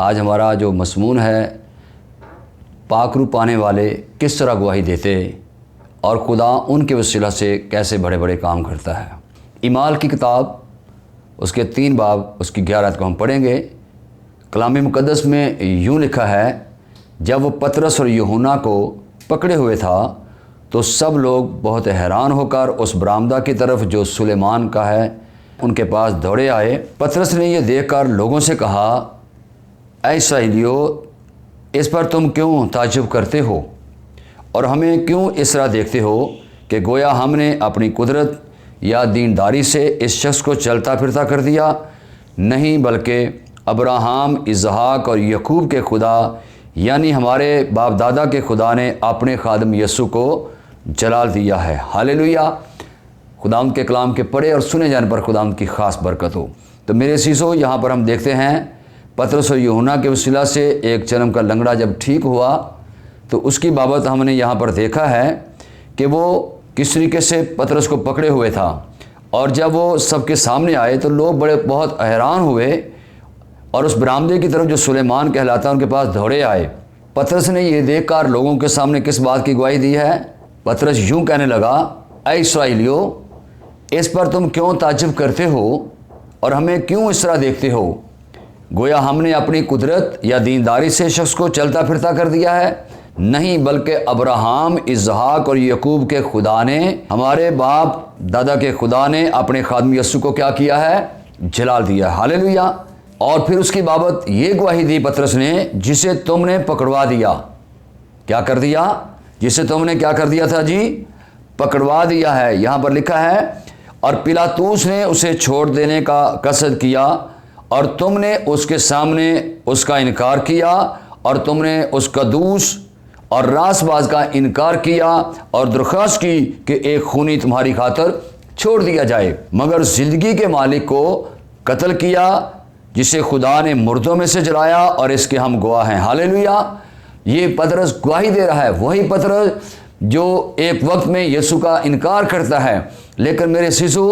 آج ہمارا جو مضمون ہے پاک روح پانے والے کس طرح گواہی دیتے اور خدا ان کے وسیلہ سے کیسے بڑے بڑے کام کرتا ہے۔ اعمال کی کتاب اس کے 3 باب اس کی 11 آیت کو ہم پڑھیں گے۔ کلام مقدس میں یوں لکھا ہے، جب وہ پطرس اور یوحنا کو پکڑے ہوئے تھا تو سب لوگ بہت حیران ہو کر اس برآمدہ کی طرف جو سلیمان کا ہے ان کے پاس دوڑے آئے۔ پطرس نے یہ دیکھ کر لوگوں سے کہا، اے اسرائیلیو، اس پر تم کیوں تعجب کرتے ہو اور ہمیں کیوں اس طرح دیکھتے ہو کہ گویا ہم نے اپنی قدرت یا دینداری سے اس شخص کو چلتا پھرتا کر دیا؟ نہیں، بلکہ ابراہیم، اسحاق اور یعقوب کے خدا یعنی ہمارے باپ دادا کے خدا نے اپنے خادم یسوع کو جلال دیا ہے۔ ہاللیلویہ۔ خداوند کے کلام کے پڑھے اور سنے جانے پر خداوند کی خاص برکت ہو۔ تو میرے عزیزو، یہاں پر ہم دیکھتے ہیں پطرس اور یوحنا کے وسیلہ سے ایک چرم کا لنگڑا جب ٹھیک ہوا تو اس کی بابت ہم نے یہاں پر دیکھا ہے کہ وہ کس طریقے سے پطرس کو پکڑے ہوئے تھا، اور جب وہ سب کے سامنے آئے تو لوگ بہت حیران ہوئے اور اس برآمدے کی طرف جو سلیمان کہلاتا ہے ان کے پاس دوڑے آئے۔ پطرس نے یہ دیکھ کر لوگوں کے سامنے کس بات کی گواہی دی ہے؟ پطرس یوں کہنے لگا، اے اسرائیلیو، اس پر تم کیوں تعجب کرتے ہو اور ہمیں کیوں اس طرح دیکھتے ہو؟ گویا ہم نے اپنی قدرت یا دینداری سے شخص کو چلتا پھرتا کر دیا ہے؟ نہیں، بلکہ ابراہیم، اسحاق اور یعقوب کے خدا نے، ہمارے باپ دادا کے خدا نے اپنے خادم یسوع کو کیا کیا ہے؟ جلال دیا ہے۔ ہاللیلویہ۔ اور پھر اس کی بابت یہ گواہی دی پطرس نے، جسے تم نے پکڑوا دیا۔ کیا کر دیا؟ جسے تم نے کیا کر دیا تھا جی؟ پکڑوا دیا ہے۔ یہاں پر لکھا ہے، اور پلاطوس نے اسے چھوڑ دینے کا قصد کیا اور تم نے اس کے سامنے اس کا انکار کیا، اور تم نے اس قدوس اور راست باز کا انکار کیا اور درخواست کی کہ ایک خونی تمہاری خاطر چھوڑ دیا جائے، مگر زندگی کے مالک کو قتل کیا جسے خدا نے مردوں میں سے جلایا، اور اس کے ہم گواہ ہیں۔ ہاللیلویہ۔ یہ پطرس گواہی دے رہا ہے، وہی پطرس جو ایک وقت میں یسوع کا انکار کرتا ہے۔ لیکن میرے عزیزو،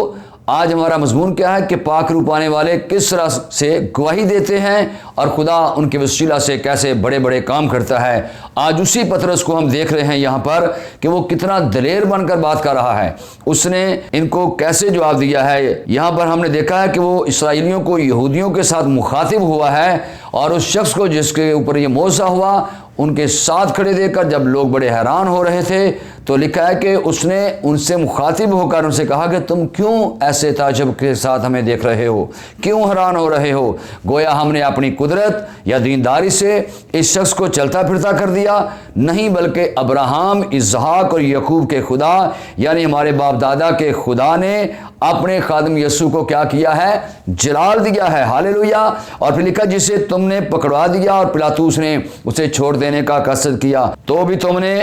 آج ہمارا مضمون کیا ہے کہ پاک روح پانے والے کس طرح سے گواہی دیتے ہیں اور خدا ان کے وسیلہ سے کیسے بڑے بڑے کام کرتا ہے۔ آج اسی پطرس کو ہم دیکھ رہے ہیں یہاں پر کہ وہ کتنا دلیر بن کر بات کر رہا ہے، اس نے ان کو کیسے جواب دیا ہے۔ یہاں پر ہم نے دیکھا ہے کہ وہ اسرائیلیوں کو یہودیوں کے ساتھ مخاطب ہوا ہے، اور اس شخص کو جس کے اوپر یہ معجزہ ہوا ان کے ساتھ کھڑے دیکھ کر جب لوگ بڑے حیران ہو رہے تھے تو لکھا ہے کہ اس نے ان سے مخاطب ہو کر ان سے کہا کہ تم کیوں ایسے تعجب کے ساتھ ہمیں دیکھ رہے ہو، کیوں حیران ہو رہے ہو؟ گویا ہم نے اپنی قدرت یا دینداری سے اس شخص کو چلتا پھرتا کر دیا؟ نہیں، بلکہ ابراہیم، اسحاق اور یعقوب کے خدا یعنی ہمارے باپ دادا کے خدا نے اپنے خادم یسوع کو کیا کیا ہے؟ جلال دیا ہے۔ ہاللیلویہ۔ اور پھر لکھا، جسے تم نے پکڑوا دیا اور پلاطوس نے اسے چھوڑ دینے کا قصد کیا، تو بھی تم نے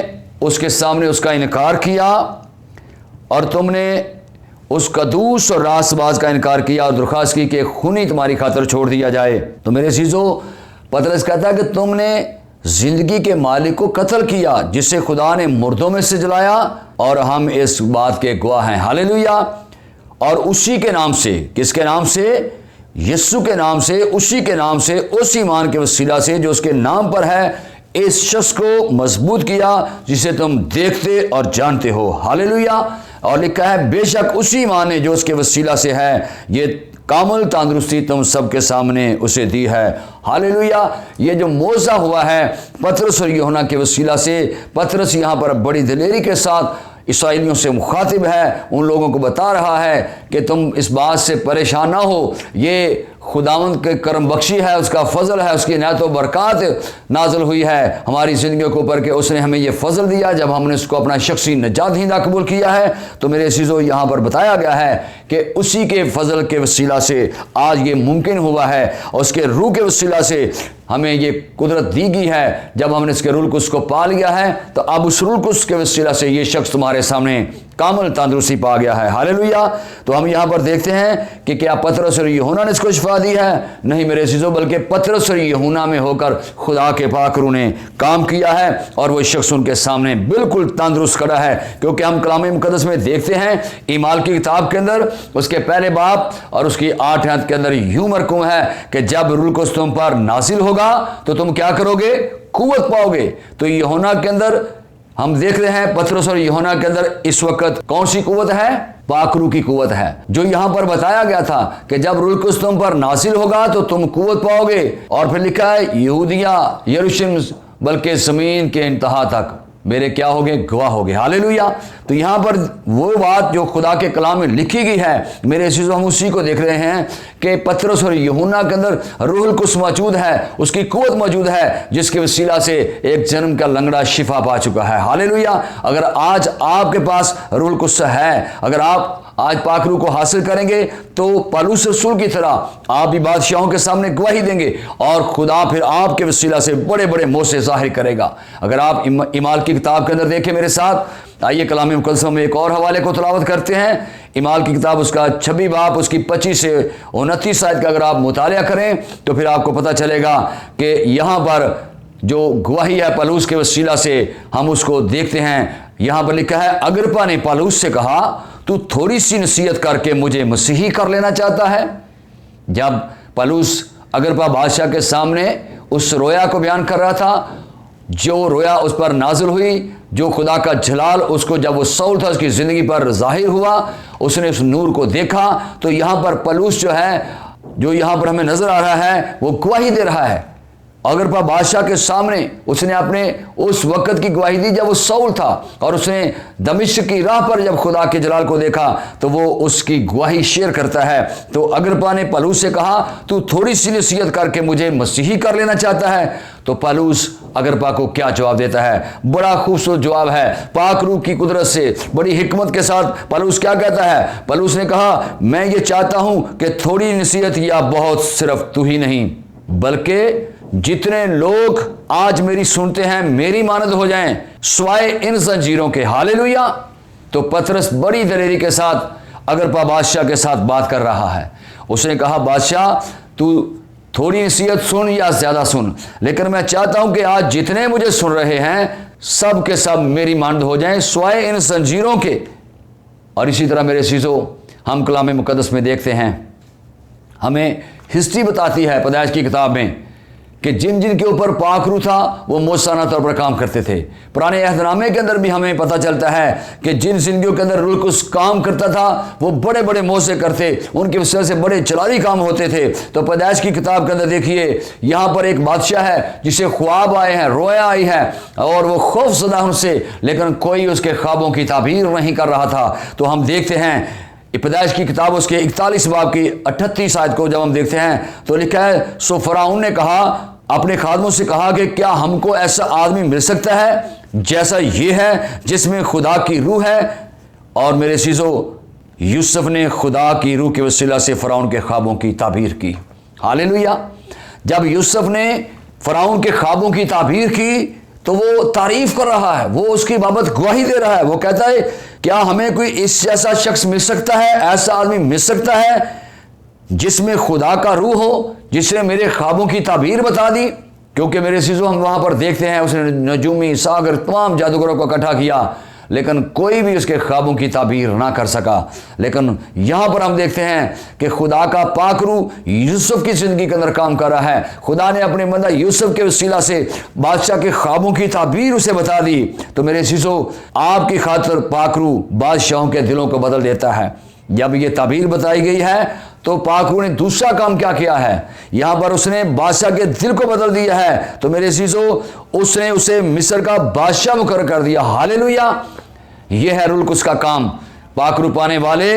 اس کے سامنے اس کا انکار کیا، اور تم نے اس قدوس اور راست باز کا انکار کیا اور درخواست کی کہ خونی تمہاری خاطر چھوڑ دیا جائے۔ تو میرے عزیزو، پطرس کہتا ہے کہ تم نے زندگی کے مالک کو قتل کیا جسے خدا نے مردوں میں سے جلایا، اور ہم اس بات کے گواہ ہیں۔ ہاللیلویہ۔ اور اسی کے نام سے، کس کے نام سے؟ یسوع کے نام سے، اسی کے نام سے، اس ایمان کے وسیلہ سے جو اس کے نام پر ہے، اس شخص کو مضبوط کیا جسے تم دیکھتے اور جانتے ہو۔ ہاللیلویہ۔ اور لکھا ہے، بے شک اسی ایمان نے جو اس کے وسیلہ سے ہے یہ کامل تندرستی تم سب کے سامنے اسے دی ہے۔ ہاللیلویہ۔ یہ جو معجزہ ہوا ہے پطرس اور یوحنا کے وسیلہ سے، پطرس یہاں پر بڑی دلیری کے ساتھ اسرائیلیوں سے مخاطب ہے، ان لوگوں کو بتا رہا ہے کہ تم اس بات سے پریشان نہ ہو، یہ خداوند کے کرم بخشی ہے، اس کا فضل ہے، اس کی عنایت و برکات نازل ہوئی ہے ہماری زندگیوں کے اوپر کہ اس نے ہمیں یہ فضل دیا جب ہم نے اس کو اپنا شخصی نجات دہندہ قبول کیا ہے۔ تو میرے عزیزو، یہاں پر بتایا گیا ہے کہ اسی کے فضل کے وسیلہ سے آج یہ ممکن ہوا ہے، اور اس کے روح کے وسیلہ سے ہمیں یہ قدرت دی گئی ہے۔ جب ہم نے اس کے روح القدس کو پا لیا ہے تو اب اس روح القدس کے وسیلہ سے یہ شخص تمہارے سامنے کامل تندرستی پا گیا ہے۔ ہاللیلویہ۔ تو ہم یہاں پر دیکھتے ہیں کہ کیا پطرس اور یوحنا نے اس کو شفا دی ہے؟ نہیں میرے عزیزو، بلکہ پطرس اور یوحنا میں ہو کر خدا کے پاک روح نے کام کیا ہے اور وہ شخص ان کے سامنے بالکل تندرست کھڑا ہے، کیونکہ ہم کلام مقدس میں دیکھتے ہیں اعمال کی کتاب کے اندر اس کے پہلے باب اور اس کی 8 آیت کے اندر یوں مرقوم ہے کہ جب روح القدس تم پر نازل ہوگا تو تم کیا کرو گے؟ قوت پاؤ گے۔ تو یوحنا کے اندر ہم دیکھ رہے ہیں پطرس اور یوحنا کے اندر اس وقت کون سی قوت ہے؟ پاک روح کی قوت ہے، جو یہاں پر بتایا گیا تھا کہ جب روح القدس تم پر نازل ہوگا تو تم قوت پاؤ گے، اور پھر لکھا ہے یہودیہ یروشلم بلکہ زمین کے انتہا تک میرے کیا ہوگے؟ گواہ ہوگے۔ ہاللیلویہ۔ تو یہاں پر وہ بات جو خدا کے کلام میں لکھی گئی ہے میرے عزیزو، ہم اسی کو دیکھ رہے ہیں کہ پطرس اور یوحنا کے اندر روح القدس موجود ہے، اس کی قوت موجود ہے، جس کے وسیلہ سے ایک جنم کا لنگڑا شفا پا چکا ہے۔ ہاللیلویہ۔ اگر آج آپ کے پاس روح القدس ہے، اگر آپ آج پاک روح کو حاصل کریں گے تو پالوس رسول کی طرح آپ بھی بادشاہوں کے سامنے گواہی دیں گے، اور خدا پھر آپ کے وسیلہ سے بڑے بڑے موجزے ظاہر کرے گا۔ اگر آپ اعمال کی کتاب کے اندر دیکھیں میرے ساتھ، آئیے کلام مقدس میں ایک اور حوالے کو تلاوت کرتے ہیں۔ اعمال کی کتاب اس کا 26 باب اس کی 25 سے 29 آیت کا اگر آپ مطالعہ کریں تو پھر آپ کو پتہ چلے گا کہ یہاں پر جو گواہی ہے پالوس کے وسیلہ سے ہم اس کو دیکھتے ہیں۔ یہاں پر لکھا ہے اگرپا نے پالوس سے کہا تو تھوڑی سی نصیحت کر کے مجھے مسیحی کر لینا چاہتا ہے۔ جب پالوس اگرپا بادشاہ کے سامنے اس رویا کو بیان کر رہا تھا، جو رویا اس پر نازل ہوئی، جو خدا کا جلال اس کو جب وہ سول تھا اس کی زندگی پر ظاہر ہوا، اس نے اس نور کو دیکھا، تو یہاں پر پالوس جو ہے، جو یہاں پر ہمیں نظر آ رہا ہے، وہ گواہی دے رہا ہے اگرپا بادشاہ کے سامنے۔ اس نے اپنے اس وقت کی گواہی دی جب وہ سول تھا، اور اس نے دمشق کی راہ پر جب خدا کے جلال کو دیکھا تو وہ اس کی گواہی شیئر کرتا ہے۔ تو اگرپا نے پالوس سے کہا تو تھوڑی سی نصیحت کر کے مجھے مسیحی کر لینا چاہتا ہے۔ تو پالوس اگرپا کو کیا جواب دیتا ہے؟ بڑا خوبصورت جواب ہے، پاک روح کی قدرت سے بڑی حکمت کے ساتھ پالوس کیا کہتا ہے؟ پالوس نے کہا میں یہ چاہتا ہوں کہ تھوڑی نصیحت یا بہت صرف تو ہی نہیں بلکہ جتنے لوگ آج میری سنتے ہیں میری مانند ہو جائیں سوائے ان زنجیروں کے۔ ہاللیلویہ۔ تو پطرس بڑی دلیری کے ساتھ اگرپا بادشاہ کے ساتھ بات کر رہا ہے۔ اس نے کہا بادشاہ تو تھوڑی نصیحت سن یا زیادہ سن، لیکن میں چاہتا ہوں کہ آج جتنے مجھے سن رہے ہیں سب کے سب میری مانند ہو جائیں سوائے ان زنجیروں کے۔ اور اسی طرح میرے عزیزو، ہم کلام مقدس میں دیکھتے ہیں، ہمیں ہسٹری بتاتی ہے پیدائش کی کتاب میں کہ جن جن کے اوپر پاک روح تھا وہ موجزانہ طور پر کام کرتے تھے۔ پرانے عہد نامے کے اندر بھی ہمیں پتہ چلتا ہے کہ جن زندگیوں کے اندر روح القدس کام کرتا تھا وہ بڑے بڑے موجزے کرتے، ان کی وجہ سے بڑے جلالی کام ہوتے تھے۔ تو پیدائش کی کتاب کے اندر دیکھیے، یہاں پر ایک بادشاہ ہے جسے خواب آئے ہیں، رویا آئی ہے، اور وہ خوف زدہ ان سے، لیکن کوئی اس کے خوابوں کی تعبیر نہیں کر رہا تھا۔ تو ہم دیکھتے ہیں پیدائش کی کتاب اس کے 41 باب کی 38 آیت کو جب ہم دیکھتے ہیں تو لکھا ہے سو فرعون نے کہا اپنے خادموں سے کہا کہ کیا ہم کو ایسا آدمی مل سکتا ہے جیسا یہ ہے جس میں خدا کی روح ہے؟ اور میرے عزیزو، یوسف نے خدا کی روح کے وسیلہ سے فرعون کے خوابوں کی تعبیر کی۔ ہاللیلویہ۔ جب یوسف نے فرعون کے خوابوں کی تعبیر کی تو وہ تعریف کر رہا ہے، وہ اس کی بابت گواہی دے رہا ہے۔ وہ کہتا ہے کیا ہمیں کوئی اس جیسا شخص مل سکتا ہے، ایسا آدمی مل سکتا ہے جس میں خدا کا روح ہو، جس نے میرے خوابوں کی تعبیر بتا دی؟ کیونکہ میرے عزیزو، ہم وہاں پر دیکھتے ہیں اس نے نجومی، ساگر، تمام جادوگروں کو اکٹھا کیا، لیکن کوئی بھی اس کے خوابوں کی تعبیر نہ کر سکا۔ لیکن یہاں پر ہم دیکھتے ہیں کہ خدا کا پاک روح یوسف کی زندگی کے اندر کام کر رہا ہے۔ خدا نے اپنے بندہ یوسف کے وسیلہ سے بادشاہ کے خوابوں کی تعبیر اسے بتا دی۔ تو میرے عزیزو، آپ کی خاطر پاک روح بادشاہوں کے دلوں کو بدل دیتا ہے۔ جب یہ تعبیر بتائی گئی ہے تو پاک روح نے دوسرا کام کیا کیا ہے؟ یہاں پر اس نے بادشاہ کے دل کو بدل دیا ہے۔ تو میرے عزیزو، اس نے اسے مصر کا بادشاہ مقرر کر دیا۔ ہاللیلویہ۔ یہ ہے روح القدس کا کام۔ پاک روح پانے والے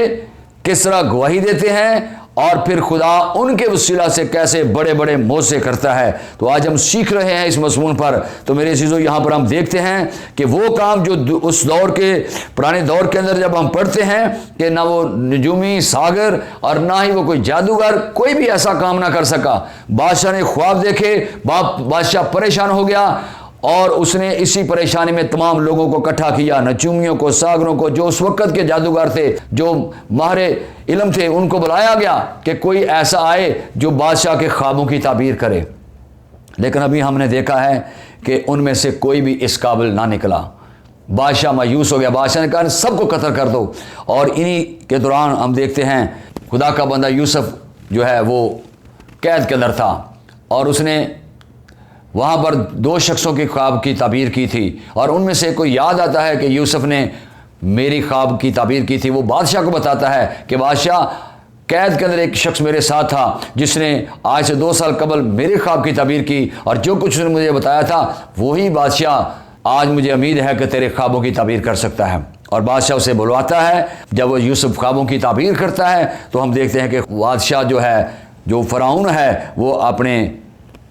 کس طرح گواہی دیتے ہیں اور پھر خدا ان کے وسیلہ سے کیسے بڑے بڑے موجزے کرتا ہے۔ تو آج ہم سیکھ رہے ہیں اس مضمون پر۔ تو میرے عزیزو، یہاں پر ہم دیکھتے ہیں کہ وہ کام جو اس دور کے، پرانے دور کے اندر جب ہم پڑھتے ہیں کہ نہ وہ نجومی، ساگر اور نہ ہی وہ کوئی جادوگر، کوئی بھی ایسا کام نہ کر سکا۔ بادشاہ نے خواب دیکھے، بادشاہ پریشان ہو گیا اور اس نے اسی پریشانی میں تمام لوگوں کو اکٹھا کیا، نجومیوں کو، ساگروں کو، جو اس وقت کے جادوگر تھے، جو ماہر علم تھے، ان کو بلایا گیا کہ کوئی ایسا آئے جو بادشاہ کے خوابوں کی تعبیر کرے۔ لیکن ابھی ہم نے دیکھا ہے کہ ان میں سے کوئی بھی اس قابل نہ نکلا۔ بادشاہ مایوس ہو گیا، بادشاہ نے کہا سب کو قتل کر دو۔ اور انہی کے دوران ہم دیکھتے ہیں خدا کا بندہ یوسف جو ہے وہ قید کے اندر تھا، اور اس نے وہاں پر 2 شخصوں کی خواب کی تعبیر کی تھی، اور ان میں سے کوئی یاد آتا ہے کہ یوسف نے میری خواب کی تعبیر کی تھی۔ وہ بادشاہ کو بتاتا ہے کہ بادشاہ، قید کے اندر ایک شخص میرے ساتھ تھا جس نے آج سے 2 سال قبل میرے خواب کی تعبیر کی، اور جو کچھ اس نے مجھے بتایا تھا وہی بادشاہ آج مجھے امید ہے کہ تیرے خوابوں کی تعبیر کر سکتا ہے۔ اور بادشاہ اسے بلواتا ہے۔ جب وہ یوسف خوابوں کی تعبیر کرتا ہے تو ہم دیکھتے ہیں کہ بادشاہ جو ہے، جو فرعون ہے، وہ اپنے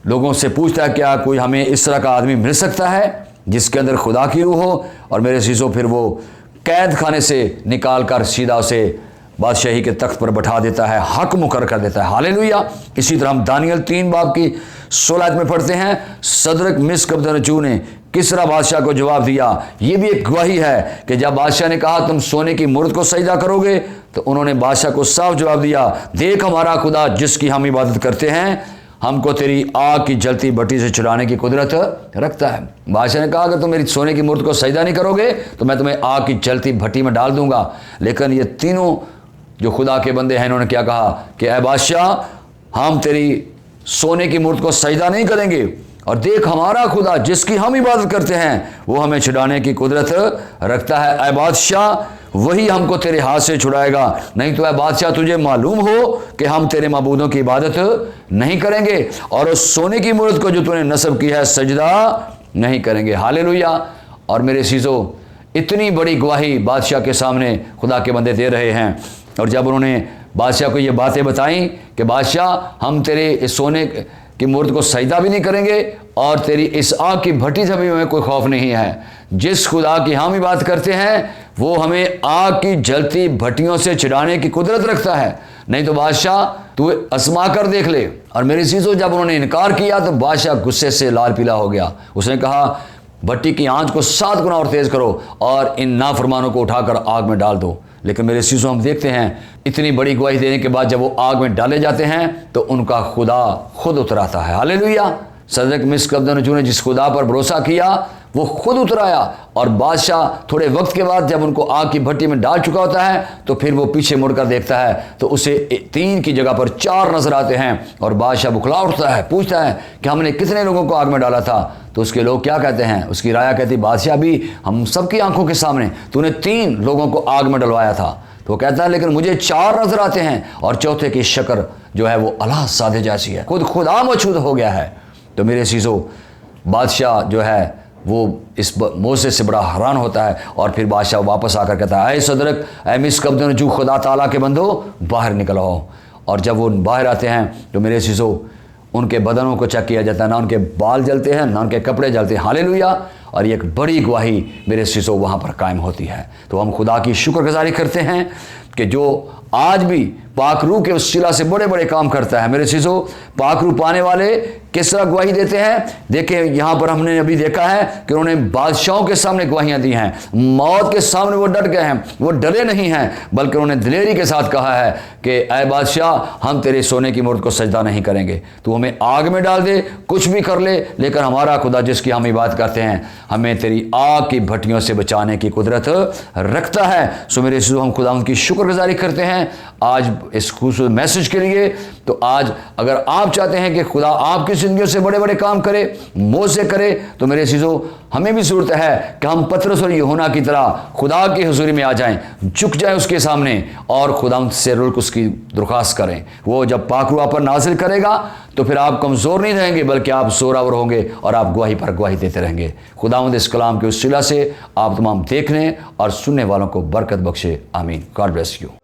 لوگوں سے پوچھتا ہے کیا کوئی ہمیں اس طرح کا آدمی مل سکتا ہے جس کے اندر خدا کی روح ہو؟ اور میرے عزیزو پھر وہ قید خانے سے نکال کر سیدھا اسے بادشاہی کے تخت پر بٹھا دیتا ہے، حق مقرر کر دیتا ہے۔ ہاللیلویہ۔ اسی طرح ہم دانیل 3 باب کی 16 آیت میں پڑھتے ہیں، صدرک مسک عبدنجو نے کسرا بادشاہ کو جواب دیا۔ یہ بھی ایک گواہی ہے کہ جب بادشاہ نے کہا تم سونے کی مورت کو سجدہ کرو گے، تو انہوں نے بادشاہ کو صاف جواب دیا، دیکھ ہمارا خدا جس کی ہم عبادت کرتے ہیں ہم کو تیری آگ کی جلتی بھٹی سے چھڑانے کی قدرت رکھتا ہے۔ بادشاہ نے کہا اگر تم میری سونے کی مورت کو سجدہ نہیں کرو گے تو میں تمہیں آگ کی جلتی بھٹی میں ڈال دوں گا۔ لیکن یہ تینوں جو خدا کے بندے ہیں انہوں نے کیا کہا کہ اے بادشاہ، ہم تیری سونے کی مورت کو سجدہ نہیں کریں گے، اور دیکھ ہمارا خدا جس کی ہم عبادت کرتے ہیں وہ ہمیں چھڑانے کی قدرت رکھتا ہے۔ اے بادشاہ، وہی ہم کو تیرے ہاتھ سے چھڑائے گا، نہیں تو اے بادشاہ تجھے معلوم ہو کہ ہم تیرے معبودوں کی عبادت نہیں کریں گے، اور اس سونے کی مورت کو جو تو نے نصب کی ہے سجدہ نہیں کریں گے۔ ہاللیلویہ۔ اور میرے عزیزو، اتنی بڑی گواہی بادشاہ کے سامنے خدا کے بندے دے رہے ہیں، اور جب انہوں نے بادشاہ کو یہ باتیں بتائیں کہ بادشاہ ہم تیرے اس سونے کی مورت کو سجدہ بھی نہیں کریں گے، اور تیری اس آگ کی بھٹی سے بھی ہمیں کوئی خوف نہیں ہے، جس خدا کی ہم بات کرتے ہیں وہ ہمیں آگ کی جلتی بھٹیوں سے چھڑانے کی قدرت رکھتا ہے، نہیں تو بادشاہ تو آزما کر دیکھ لے۔ اور میری عزیزو، جب انہوں نے انکار کیا تو بادشاہ غصے سے لال پیلا ہو گیا۔ اس نے کہا بھٹی کی آنچ کو 7 گنا اور تیز کرو اور ان نافرمانوں کو اٹھا کر آگ میں ڈال دو۔ لیکن میرے عزیزو، ہم دیکھتے ہیں اتنی بڑی گواہی دینے کے بعد جب وہ آگ میں ڈالے جاتے ہیں تو ان کا خدا خود اتراتا ہے۔ ہاللیلویہ۔ صدرک مسک عبدنجو نے جس خدا پر بھروسہ کیا وہ خود اترایا، اور بادشاہ تھوڑے وقت کے بعد جب ان کو آگ کی بھٹی میں ڈال چکا ہوتا ہے تو پھر وہ پیچھے مڑ کر دیکھتا ہے تو اسے 3 کی جگہ پر 4 نظر آتے ہیں، اور بادشاہ بکھلا اٹھتا ہے، پوچھتا ہے کہ ہم نے کتنے لوگوں کو آگ میں ڈالا تھا؟ تو اس کے لوگ کیا کہتے ہیں؟ اس کی رایا کہتی بادشاہ بھی ہم سب کی آنکھوں کے سامنے تو نے 3 لوگوں کو آگ میں ڈلوایا تھا۔ تو وہ کہتا ہے لیکن مجھے 4 نظر آتے ہیں، اور چوتھے کی شکل جو ہے وہ اللہ سادے جیسی ہے، خود خدا موجود ہو گیا ہے۔ تو میرے عزیزو، بادشاہ جو ہے وہ اس موضوع سے بڑا حیران ہوتا ہے، اور پھر بادشاہ واپس آ کر کہتا ہے اے صدرک، اے مسک عبدنجو، خدا تعالیٰ کے بندو باہر نکل آؤ۔ اور جب وہ باہر آتے ہیں تو میرے عزیزو ان کے بدنوں کو چیک کیا جاتا ہے، نہ ان کے بال جلتے ہیں نہ ان کے کپڑے جلتے ہیں۔ ہاللیلویہ۔ اور یہ ایک بڑی گواہی میرے عزیزو وہاں پر قائم ہوتی ہے۔ تو ہم خدا کی شکر گزاری کرتے ہیں کہ جو آج بھی پاک روح کے وسیلہ سے بڑے بڑے کام کرتا ہے۔ میرے عزیزو، پاک روح پانے والے کس طرح گواہی دیتے ہیں؟ دیکھیں یہاں پر ہم نے ابھی دیکھا ہے کہ انہوں نے بادشاہوں کے سامنے گواہیاں دی ہیں، موت کے سامنے وہ ڈٹ گئے ہیں، وہ ڈرے نہیں ہیں، بلکہ انہوں نے دلیری کے ساتھ کہا ہے کہ اے بادشاہ، ہم تیرے سونے کی مورت کو سجدہ نہیں کریں گے، تو ہمیں آگ میں ڈال دے، کچھ بھی کر لے، لیکن ہمارا خدا جس کی ہم عبادت کرتے ہیں ہمیں تیری آگ کی بھٹیوں سے بچانے کی قدرت رکھتا ہے۔ سو میرے عزیزو، ہم خدا ان کی شکر گزاری کرتے ہیں آج اس خوبصورت میسج کے لیے۔ تو آج اگر آپ چاہتے ہیں کہ خدا آپ کی زندگیوں سے بڑے بڑے کام کرے، موجزے کرے، تو میرے عزیزو ہمیں بھی ضرورت ہے کہ ہم پطرس اور یوحنا کی طرح خدا کی حضوری میں آ جائیں، جھک جائیں اس کے سامنے، اور خدا سے رل اس کی درخواست کریں۔ وہ جب پاک روح پر نازل کرے گا تو پھر آپ کمزور نہیں رہیں گے، بلکہ آپ زوراور ہوں گے، اور آپ گواہی پر گواہی دیتے رہیں گے۔ خداوند اس کلام کے وسیلہ سے آپ تمام دیکھنے اور سننے والوں کو برکت بخشے۔ آمین۔ God bless you.